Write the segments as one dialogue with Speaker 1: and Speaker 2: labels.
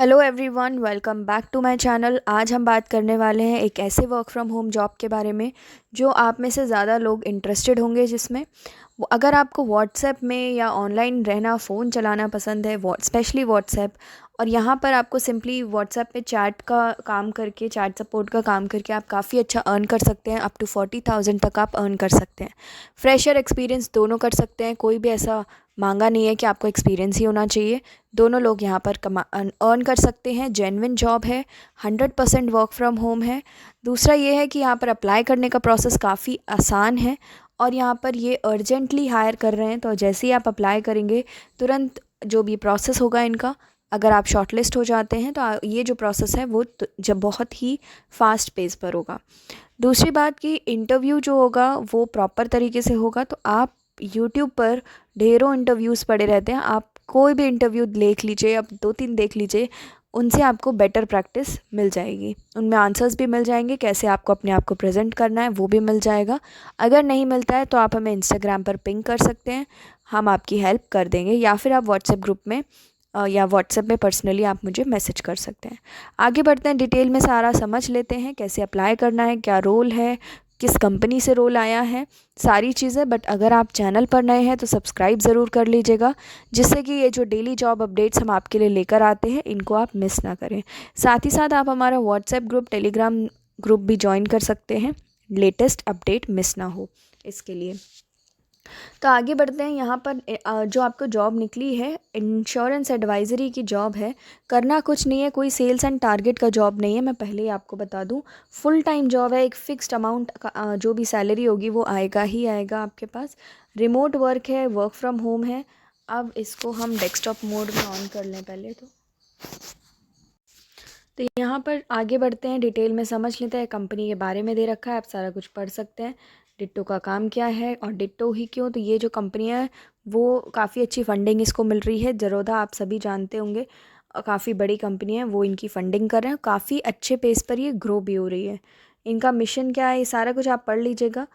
Speaker 1: Hello everyone, welcome back to my channel. आज हम बात करने वाले हैं एक ऐसे वर्क फ्रॉम होम जॉब के बारे में जो आप में से ज़्यादा लोग इंटरेस्टेड होंगे, जिसमें अगर आपको व्हाट्सएप में या ऑनलाइन रहना, फ़ोन चलाना पसंद है, स्पेशली व्हाट्सएप, और यहाँ पर आपको सिंपली व्हाट्सएप पे चैट का काम करके, चैट सपोर्ट का काम करके आप काफ़ी अच्छा अर्न कर सकते हैं। अप टू 40,000 तक आप अर्न कर सकते हैं। फ्रेशर एक्सपीरियंस दोनों कर सकते हैं, कोई भी ऐसा मांगा नहीं है कि आपको एक्सपीरियंस ही होना चाहिए। दोनों लोग यहाँ पर अर्न कर सकते हैं। जेन्युइन जॉब है, 100% वर्क फ्रॉम होम है। दूसरा ये है कि यहाँ पर अप्लाई करने का प्रोसेस काफ़ी आसान है और यहाँ पर ये अर्जेंटली हायर कर रहे हैं। तो जैसे ही आप अप्लाई करेंगे, तुरंत जो भी प्रोसेस होगा इनका, अगर आप शॉर्टलिस्ट हो जाते हैं तो ये जो प्रोसेस है वो जब बहुत ही फास्ट पेस पर होगा। दूसरी बात कि इंटरव्यू जो होगा वो प्रॉपर तरीके से होगा। तो आप यूट्यूब पर ढेरों इंटरव्यूज़ पड़े रहते हैं, आप कोई भी इंटरव्यू देख लीजिए, अब 2-3 देख लीजिए, उनसे आपको बेटर प्रैक्टिस मिल जाएगी। उनमें आंसर्स भी मिल जाएंगे, कैसे आपको अपने आप को प्रेजेंट करना है वो भी मिल जाएगा। अगर नहीं मिलता है तो आप हमें इंस्टाग्राम पर पिंग कर सकते हैं, हम आपकी हेल्प कर देंगे, या फिर आप व्हाट्सएप ग्रुप में या व्हाट्सएप में पर्सनली आप मुझे मैसेज कर सकते हैं। आगे बढ़ते हैं, डिटेल में सारा समझ लेते हैं, कैसे अप्लाई करना है, क्या रोल है, किस कंपनी से रोल आया है, सारी चीज़ें। बट अगर आप चैनल पर नए हैं तो सब्सक्राइब ज़रूर कर लीजिएगा, जिससे कि ये जो डेली जॉब अपडेट्स हम आपके लिए लेकर आते हैं इनको आप मिस ना करें। साथ ही साथ आप हमारा व्हाट्सएप ग्रुप, टेलीग्राम ग्रुप भी ज्वाइन कर सकते हैं, लेटेस्ट अपडेट मिस ना हो इसके लिए। तो आगे बढ़ते हैं। यहाँ पर जो आपको जॉब निकली है, इंश्योरेंस एडवाइज़री की जॉब है। करना कुछ नहीं है, कोई सेल्स एंड टारगेट का जॉब नहीं है, मैं पहले ही आपको बता दूँ। फुल टाइम जॉब है, एक फ़िक्स्ड अमाउंट का जो भी सैलरी होगी वो आएगा ही आएगा आपके पास। रिमोट वर्क है, वर्क फ्रॉम होम है। अब इसको हम डेस्कटॉप मोड में ऑन कर लें पहले तो यहाँ पर आगे बढ़ते हैं, डिटेल में समझ लेते हैं। कंपनी के बारे में दे रखा है, आप सारा कुछ पढ़ सकते हैं। डिट्टो का काम क्या है और डिट्टो ही क्यों, तो ये जो कंपनी है वो काफ़ी अच्छी फंडिंग इसको मिल रही है। ज़रोधा आप सभी जानते होंगे, काफ़ी बड़ी कंपनी है, वो इनकी फंडिंग कर रहे हैं। काफ़ी अच्छे पेस पर ये ग्रो भी हो रही है। इनका मिशन क्या है, ये सारा कुछ आप पढ़ लीजिएगा।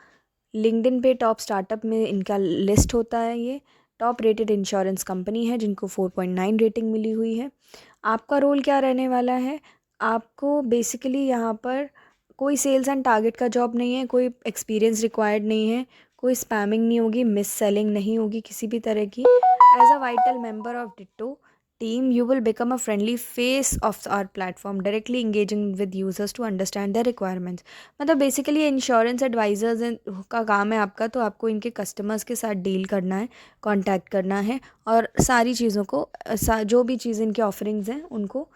Speaker 1: लिंक्डइन पे टॉप स्टार्टअप में इनका लिस्ट होता है। ये टॉप रेटेड इंश्योरेंस कंपनी है जिनको 4.9 रेटिंग मिली हुई है। आपका रोल क्या रहने वाला है, आपको बेसिकली यहाँ पर कोई सेल्स एंड टारगेट का जॉब नहीं है, कोई एक्सपीरियंस रिक्वायर्ड नहीं है, कोई स्पैमिंग नहीं होगी, मिस सेलिंग नहीं होगी किसी भी तरह की। As a vital member of Ditto team, you will become a friendly face of our platform, directly engaging with users to understand their requirements। मतलब बेसिकली इंश्योरेंस एडवाइज़र्स का काम है आपका, तो आपको इनके कस्टमर्स के साथ डील करना है, कांटेक्ट करना है, और सारी चीज़ों को जो भी चीज़ इनके ऑफरिंग्स हैं उनको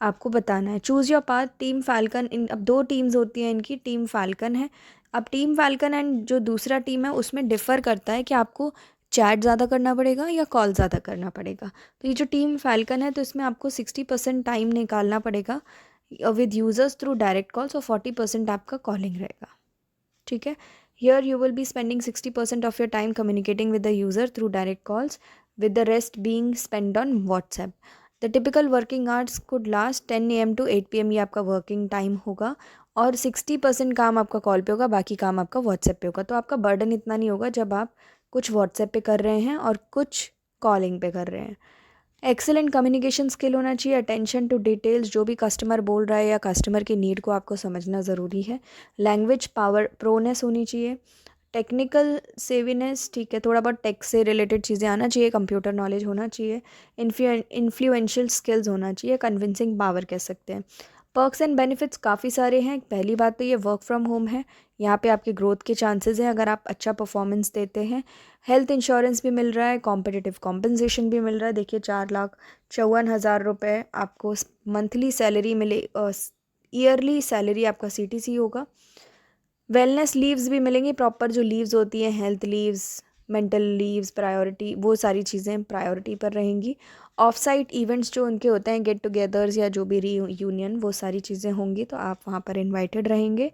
Speaker 1: आपको बताना है। Choose your path, team falcon. इन अब 2 टीम्स होती हैं इनकी, टीम फाल्कन है। अब टीम फाल्कन एंड जो दूसरा टीम है उसमें डिफ़र करता है कि आपको चैट ज़्यादा करना पड़ेगा या कॉल ज़्यादा करना पड़ेगा। तो ये जो टीम फाल्कन है, तो इसमें आपको 60% टाइम निकालना पड़ेगा with users through direct calls, और 40% आपका कॉलिंग रहेगा। ठीक है। Here you will be spending 60% of your time communicating with the user through direct calls, with the rest being spend on WhatsApp. The typical working hours could last 10 AM to 8 PM, ये आपका working time होगा। और 60% काम आपका call पे होगा, बाकी काम आपका व्हाट्सएप पे होगा। तो आपका बर्डन इतना नहीं होगा जब आप कुछ व्हाट्सएप पे कर रहे हैं और कुछ कॉलिंग पे कर रहे हैं। एक्सेलेंट कम्युनिकेशन स्किल होना चाहिए, अटेंशन टू डिटेल्स, जो भी कस्टमर बोल रहा है या कस्टमर की नीड को आपको समझना ज़रूरी है। लैंग्वेज पावर प्रोनेस होनी चाहिए। टेक्निकल सेविनेस, ठीक है, थोड़ा बहुत टेक से रिलेटेड चीज़ें आना चाहिए, कंप्यूटर नॉलेज होना चाहिए। इन्फ्लुएंशियल स्किल्स होना चाहिए, कन्विंसिंग पावर कह सकते हैं। पर्क्स एंड बेनिफिट्स काफ़ी सारे हैं। पहली बात तो ये वर्क फ्रॉम होम है, यहाँ पे आपके ग्रोथ के चांसेस हैं अगर आप अच्छा परफॉर्मेंस देते हैं। हेल्थ इंश्योरेंस भी मिल रहा है, कॉम्पिटिटिव कॉम्पनसेशन भी मिल रहा है। देखिए 4,54,000 रुपये आपको मंथली सैलरी मिले, ईयरली सैलरी आपका CTC होगा। वेलनेस लीव्स भी मिलेंगी, प्रॉपर जो लीव्स होती हैं, health leaves, mental leaves, priority, वो सारी चीज़ें प्रायोरिटी पर रहेंगी। ऑफ साइट इवेंट्स जो उनके होते हैं, गेट टुगेदर्स या जो भी रीयूनियन, वो सारी चीज़ें होंगी, तो आप वहाँ पर इनवाइटेड रहेंगे।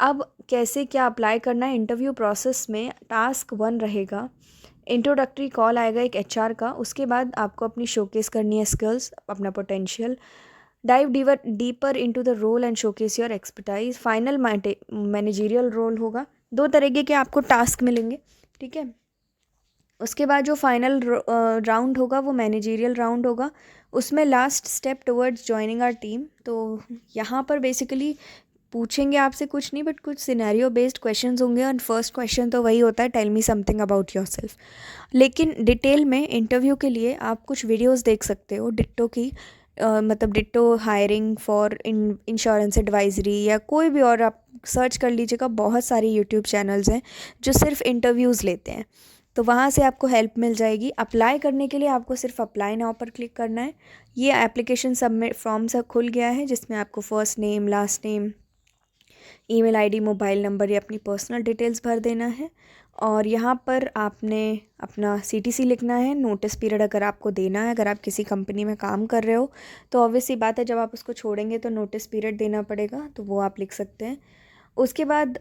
Speaker 1: अब कैसे क्या अप्लाई करना है, इंटरव्यू प्रोसेस में टास्क 1 रहेगा। इंट्रोडक्टरी कॉल आएगा एक HR का, उसके बाद आपको अपनी शोकेस करनी है स्किल्स, अपना potential. Dive deeper into the role and showcase your expertise. Final managerial role होगा। 2 तरीके के आपको टास्क मिलेंगे, ठीक है। उसके बाद जो फाइनल राउंड होगा वो मैनेजरियल राउंड होगा, उसमें last step towards joining our team. तो यहाँ पर बेसिकली पूछेंगे आपसे कुछ नहीं बट कुछ सिनेरियो बेस्ड क्वेश्चंस होंगे, और फर्स्ट क्वेश्चन तो वही होता है, tell me something about yourself. लेकिन डिटेल में इंटरव्यू के लिए आप कुछ वीडियोस देख सकते हो डिट्टो की, मतलब ditto hiring for insurance advisory या कोई भी और आप सर्च कर लीजिएगा, बहुत सारे यूट्यूब चैनल्स हैं जो सिर्फ इंटरव्यूज़ लेते हैं, तो वहाँ से आपको हेल्प मिल जाएगी। अप्लाई करने के लिए आपको सिर्फ अप्लाई नाउ पर क्लिक करना है। ये एप्लीकेशन सबमिट फॉर्म सब खुल गया है, जिसमें आपको first name, last name, email ID, mobile number या अपनी पर्सनल डिटेल्स भर देना है। और यहाँ पर आपने अपना सीटीसी लिखना है, नोटिस पीरियड अगर आपको देना है, अगर आप किसी कंपनी में काम कर रहे हो तो ऑब्वियसली बात है जब आप उसको छोड़ेंगे तो नोटिस पीरियड देना पड़ेगा, तो वो आप लिख सकते हैं। उसके बाद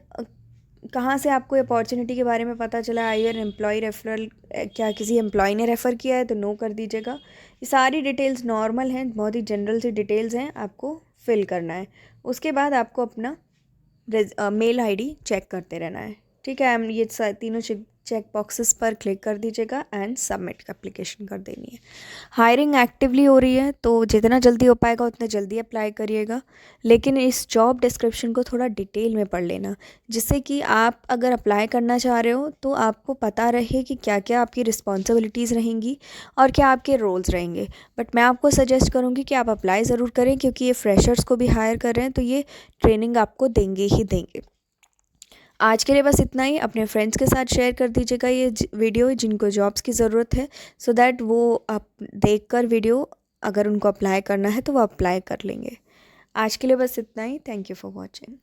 Speaker 1: कहाँ से आपको अपॉर्चुनिटी के बारे में पता चला, आई एन एम्प्लॉय रेफरल, क्या किसी एम्प्लॉय ने रेफ़र किया है तो नो कर दीजिएगा। ये सारी डिटेल्स नॉर्मल हैं, बहुत ही जनरल सी डिटेल्स हैं, आपको फिल करना है। उसके बाद आपको अपना मेल आईडी चेक करते रहना है। ठीक है, ये तीनों चेक बॉक्सेस पर क्लिक कर दीजिएगा एंड सबमिट एप्लीकेशन कर देनी है। हायरिंग एक्टिवली हो रही है तो जितना जल्दी हो पाएगा उतना जल्दी अप्लाई करिएगा, लेकिन इस जॉब डिस्क्रिप्शन को थोड़ा डिटेल में पढ़ लेना, जिससे कि आप अगर अप्लाई करना चाह रहे हो तो आपको पता रहे कि क्या क्या आपकी रिस्पॉन्सिबिलिटीज़ रहेंगी और क्या आपके रोल्स रहेंगे। बट मैं आपको सजेस्ट करूँगी कि आप अप्लाई ज़रूर करें, क्योंकि ये फ्रेशर्स को भी हायर कर रहे हैं तो ये ट्रेनिंग आपको देंगे ही देंगे। आज के लिए बस इतना ही। अपने फ्रेंड्स के साथ शेयर कर दीजिएगा ये वीडियो जिनको जॉब्स की ज़रूरत है, सो दैट वो आप देखकर वीडियो अगर उनको अप्लाई करना है तो वो अप्लाई कर लेंगे। आज के लिए बस इतना ही। Thank you for watching.